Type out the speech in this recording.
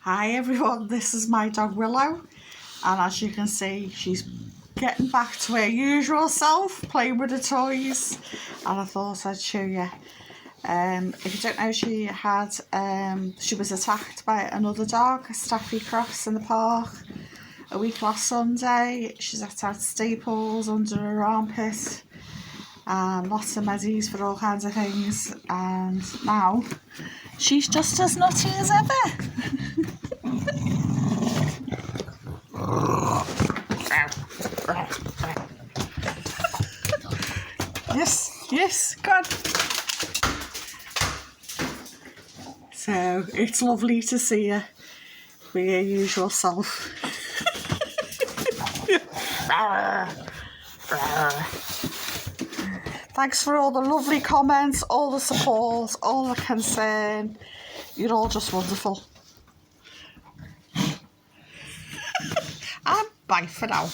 Hi everyone, this is my dog Willow, and as you can see she's getting back to her usual self, playing with the toys, and I thought I'd show you. If you don't know, she was attacked by another dog, a Staffy Cross, in the park a week last Sunday. She's had staples under her armpit and lots of medis for all kinds of things, and now she's just as nutty as ever. Yes, good. So it's lovely to see her be her usual self. Thanks for all the lovely comments, all the support, all the concern. You're all just wonderful. And bye for now.